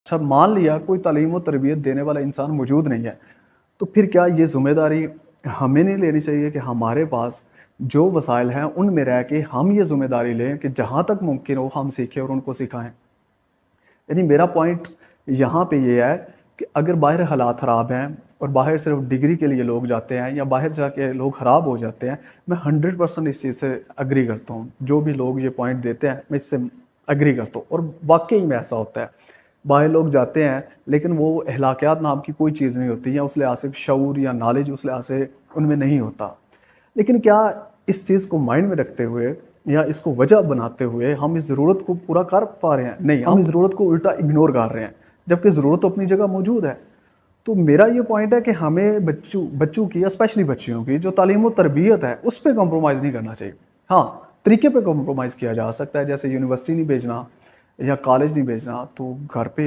अच्छा मान लिया कोई तालीम और तरबियत देने वाला इंसान मौजूद नहीं है, तो फिर क्या ये ज़िम्मेदारी हमें नहीं लेनी चाहिए कि हमारे पास जो वसाइल हैं, उनमें रह के हम ये ज़िम्मेदारी लें कि जहाँ तक मुमकिन हो हम सीखें और उनको सिखाएँ? यानी मेरा पॉइंट यहाँ पे ये है कि अगर बाहर हालात ख़राब हैं और बाहर सिर्फ डिग्री के लिए लोग जाते हैं या बाहर जाके लोग ख़राब हो जाते हैं, मैं 100% इस चीज़ से एग्री करता हूँ। जो भी लोग ये पॉइंट देते हैं, मैं इससे एग्री करता हूँ और वाक़ई में ऐसा होता है। बाहर लोग जाते हैं, लेकिन वो अखलाकियात नाम की कोई चीज़ नहीं होती या उस लिहाज से शऊर या नॉलेज उस लिहाज से उनमें नहीं होता। लेकिन क्या इस चीज़ को माइंड में रखते हुए या इसको वजह बनाते हुए हम इस ज़रूरत को पूरा कर पा रहे हैं? नहीं, हम इस ज़रूरत को उल्टा इग्नोर कर रहे हैं, जबकि ज़रूरत तो अपनी जगह मौजूद है। तो मेरा ये पॉइंट है कि हमें बच्चों बच्चों की या स्पेशली बच्चियों की जो तालीम और तरबियत है, उस पे कॉम्प्रोमाइज़ नहीं करना चाहिए। हाँ, तरीके पे कॉम्प्रोमाइज़ किया जा सकता है, जैसे यूनिवर्सिटी नहीं भेजना या कॉलेज नहीं भेजना, तो घर पे